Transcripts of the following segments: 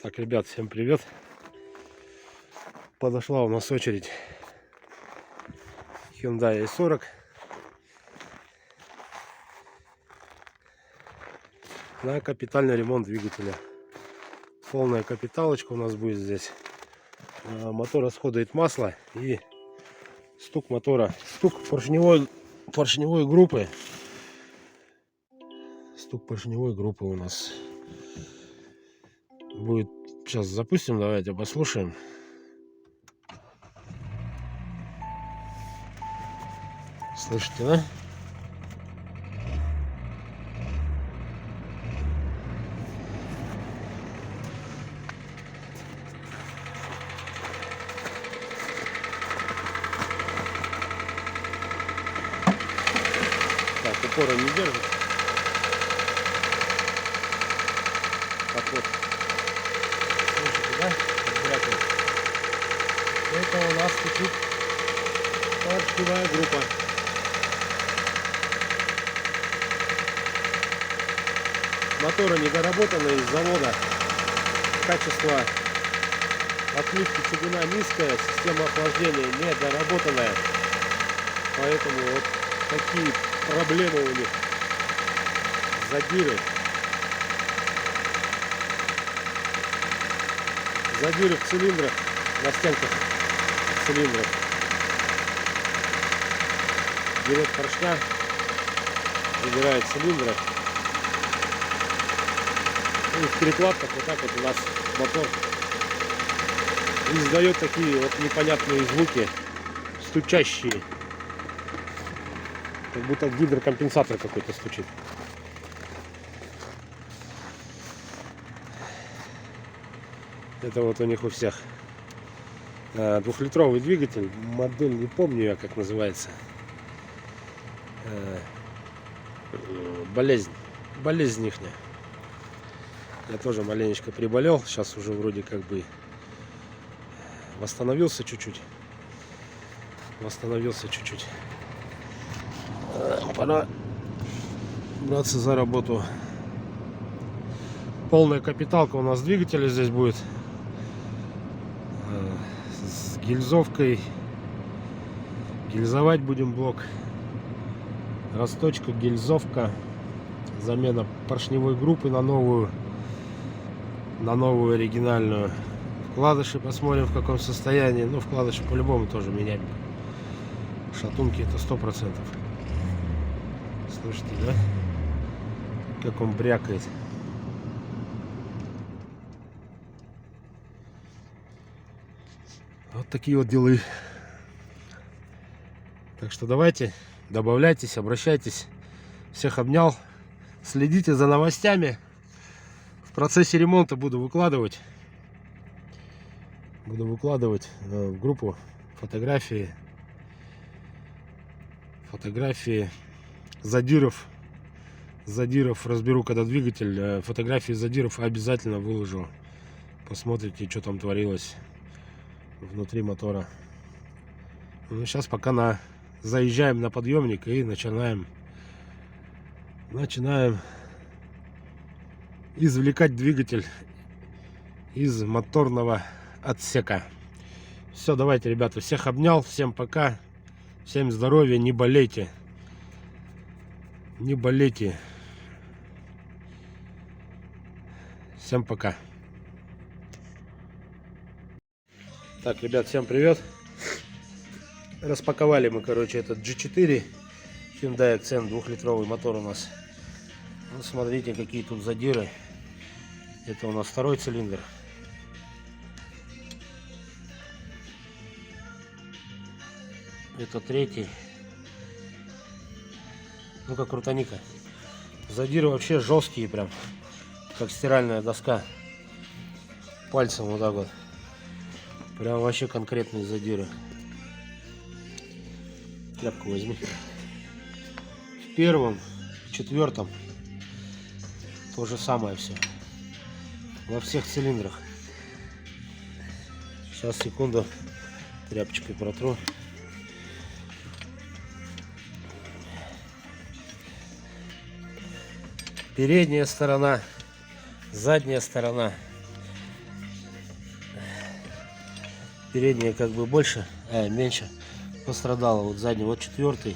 Так, ребят, всем привет. Подошла у нас очередь Hyundai i40 на капитальный ремонт двигателя. Полная капиталочка у нас будет здесь. Мотор расходует масло и стук мотора, стук поршневой группы. Стук поршневой группы у нас будет. Сейчас запустим, давайте послушаем. Слышите, да? Так, упора не держит. Так вот. Слышите, да? Это у нас чуть-чуть поршневая группа. Моторы недоработаны из завода. Качество отмычки чугуна низкая, система охлаждения недоработанная. Поэтому вот такие проблемы у них. Задиры. Задиры в цилиндрах, на стенках цилиндров. Берет поршня, забирает цилиндры. И в перекладках вот так вот у нас мотор издает такие вот непонятные звуки, стучащие. Как будто гидрокомпенсатор какой-то стучит. Это вот у них у всех. Двухлитровый двигатель. Модель не помню я, как называется. Болезнь ихняя. Я тоже маленечко приболел. Сейчас уже вроде как бы восстановился чуть-чуть. Пора браться за работу. Полная капиталка у нас двигателя здесь будет. С гильзовкой. Гильзовать будем блок. Росточка, гильзовка. Замена поршневой группы на новую оригинальную. Вкладыши посмотрим, в каком состоянии. Ну, вкладыши по-любому тоже менять. Шатунки это 100%. Слышите, да? Как он брякает. Вот такие вот делы. Так что давайте, добавляйтесь, обращайтесь. Всех обнял. Следите за новостями. В процессе ремонта буду выкладывать в группу фотографии задиров разберу, когда двигатель. Фотографии задиров обязательно выложу. Посмотрите, что там творилось внутри мотора. Ну, сейчас пока заезжаем на подъемник и начинаем извлекать двигатель из моторного отсека. Все, давайте, ребята, всех обнял, всем пока, всем здоровья, не болейте, всем пока. Так, ребят, всем привет. Распаковали мы, короче, этот G4 Hyundai Accent, двухлитровый мотор у нас. Ну, смотрите, какие тут задиры. Это у нас второй цилиндр. Это третий. Ну-ка, крутаника. Задиры вообще жесткие, прям как стиральная доска. Пальцем вот так вот. Прям вообще конкретные задиры. Тряпку возьми. В первом, в четвертом то же самое все. Во всех цилиндрах. Сейчас, секунду, тряпочкой протру. Передняя сторона, задняя сторона. Передняя как бы больше, меньше пострадала. Вот задний, вот 4-й.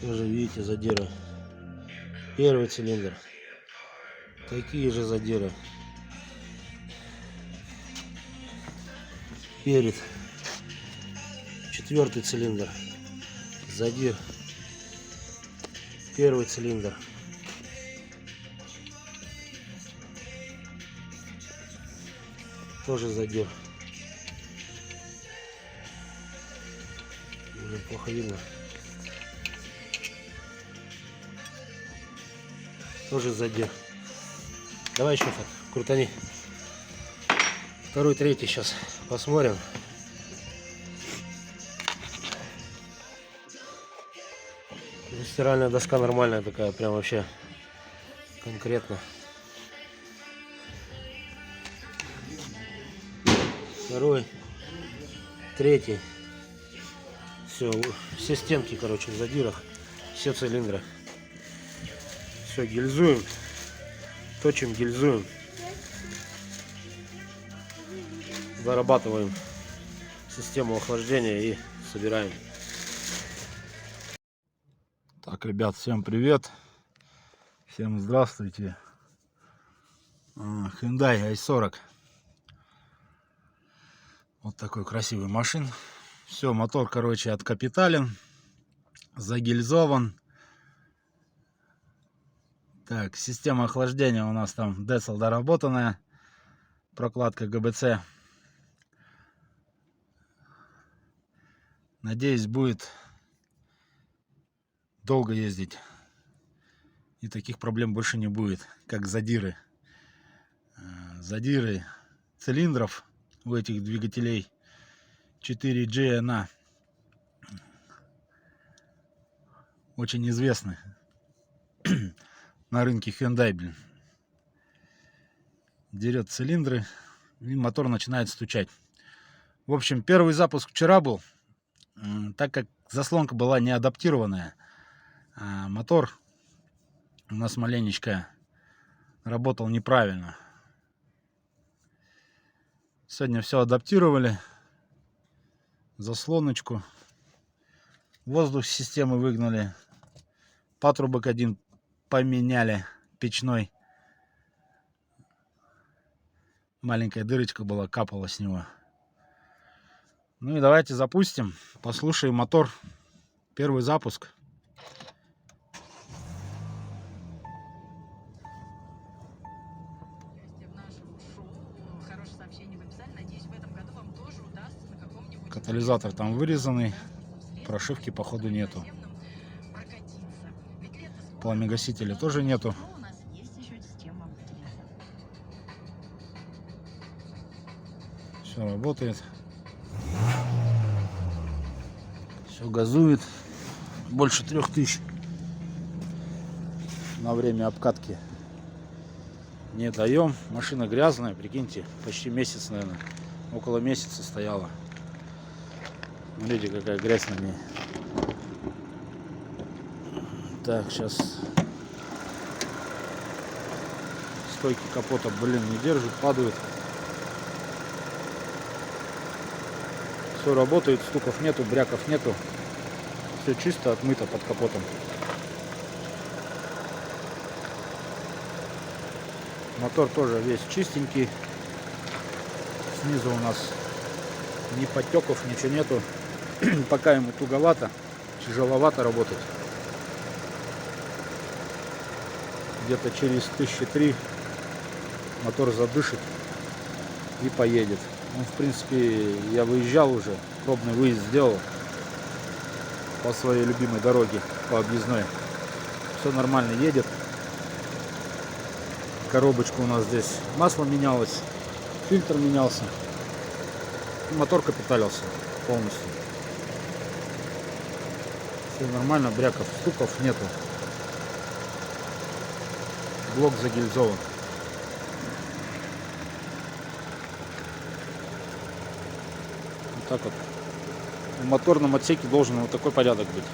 Тоже видите задиры. 1-й цилиндр. Такие же задиры. Перед. 4-й цилиндр. Задир. 1-й цилиндр. Тоже задир. Уже плохо видно. Тоже задир. Давай еще фото, крутани. 2-й, 3-й сейчас посмотрим. Стиральная доска нормальная такая, прям вообще конкретно. 2-й, 3-й. Все стенки, короче, в задирах, все цилиндры. Все, гильзуем, точим, гильзуем, дорабатываем систему охлаждения и собираем. Так, ребят, всем привет, всем здравствуйте. Hyundai i40. Вот такой красивый машин. Все, мотор, короче, откапитален, загильзован. Так, система охлаждения у нас там Децл доработанная, прокладка ГБЦ. Надеюсь, будет долго ездить и таких проблем больше не будет, как задиры. Задиры цилиндров у этих двигателей 4GNA очень известны на рынке Hyundai, блин. Дерет цилиндры и мотор начинает стучать. В общем, первый запуск вчера был, так как заслонка была не адаптированная, а мотор у нас маленечко работал неправильно. Сегодня все адаптировали, заслоночку, воздух с системы выгнали, патрубок один поменяли, печной. Маленькая дырочка была, капала с него. Ну и давайте запустим, послушаем мотор. Первый запуск. Катализатор там вырезанный, прошивки походу нету. Пламегасителя тоже нету. Все работает. Все газует. Больше 3000 на время обкатки не даем. Машина грязная, прикиньте, почти месяц, наверное, около месяца стояла. Смотрите, какая грязь на ней. Так, сейчас стойки капота, блин, не держит, падают. Все работает, стуков нету, бряков нету. Все чисто, отмыто под капотом. Мотор тоже весь чистенький. Снизу у нас ни подтеков, ничего нету. Пока ему туговато, тяжеловато работать. Где-то через 1003 мотор задышит и поедет. Ну, в принципе, я выезжал уже, пробный выезд сделал по своей любимой дороге, по объездной. Все нормально едет. Коробочка у нас здесь, масло менялось, фильтр менялся, мотор капиталился полностью. Все нормально, бряков, стуков нету. Блок загильзован. Вот так вот. В моторном отсеке должен вот такой порядок быть.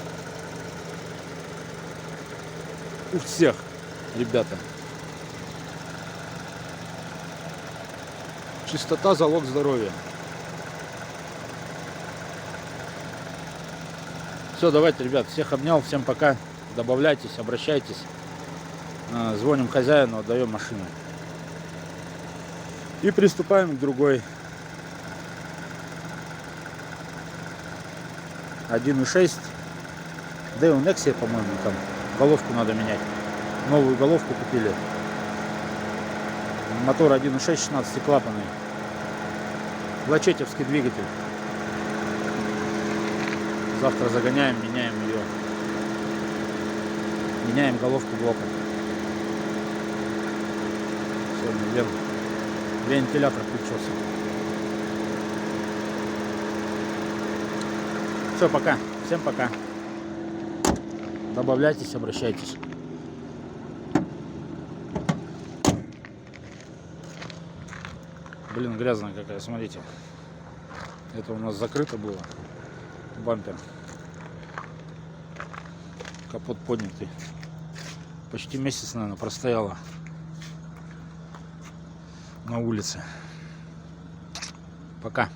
У всех, ребята. Чистота – залог здоровья. Все, давайте, ребят, всех обнял, всем пока. Добавляйтесь, обращайтесь. Звоним хозяину, отдаем машину. И приступаем к другой. 1.6. Да и у Nexia, по-моему, там головку надо менять. Новую головку купили. Мотор 1.6, 16-клапанный. Лачетевский двигатель. Завтра загоняем, меняем ее. Меняем головку блока. Все, вентилятор включился. Все, пока. Всем пока. Добавляйтесь, обращайтесь. Блин, грязная какая, смотрите. Это у нас закрыто было. Бампер. Капот поднятый. Почти месяц, наверное, простояла на улице. Пока.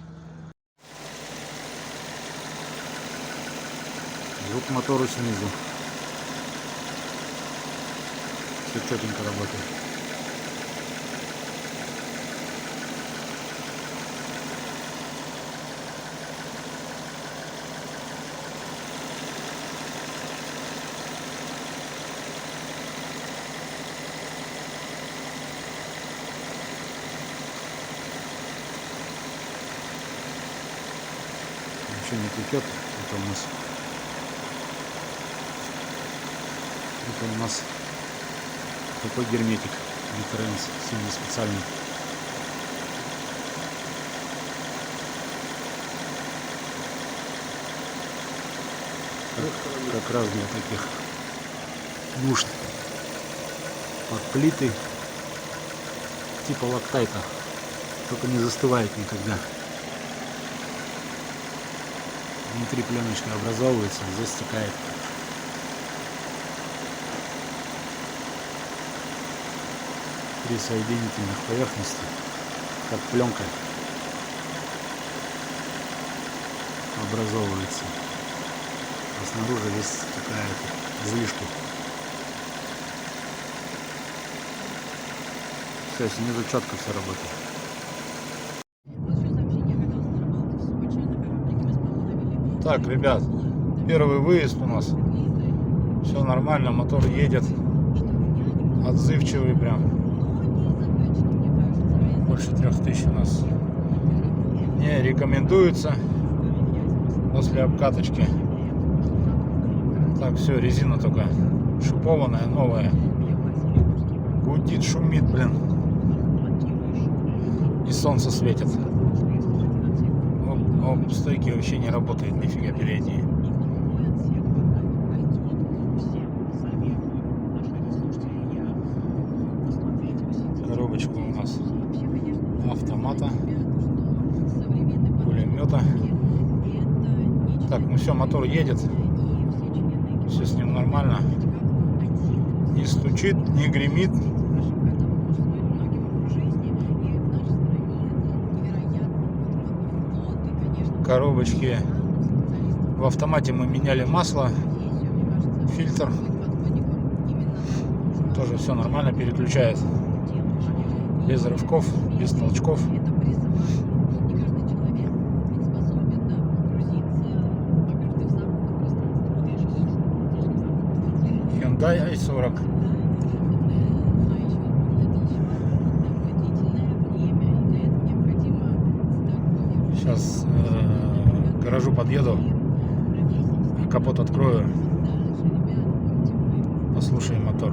Звук мотору снизу. Все четенько работает. Ничего не текет. Это у нас такой герметик Difference, сильно специальный. Как раз для таких нужд. Под плиты типа лактайта, только не застывает никогда. Внутри пленочка образовывается, здесь стекает. При соединительных поверхностях, как пленка, образовывается, а снаружи здесь стекает излишки. Все, снизу четко все работает. Так, ребят, первый выезд у нас. Все нормально, мотор едет. Отзывчивый прям. Больше 3000 у нас. Не рекомендуется после обкаточки. Так, все, резина только шипованная, новая. Гудит, шумит, блин. И солнце светит. Оп, стойки вообще не работает, нифига передние. Коробочка у нас автомата, пулемета. Так, ну все, мотор едет. Все с ним нормально. Не стучит, не гремит. Коробочки. В автомате мы меняли масло, фильтр. Тоже все нормально переключает. Без рывков, без толчков. Hyundai i40. Сейчас к гаражу подъеду, капот открою, послушаем мотор.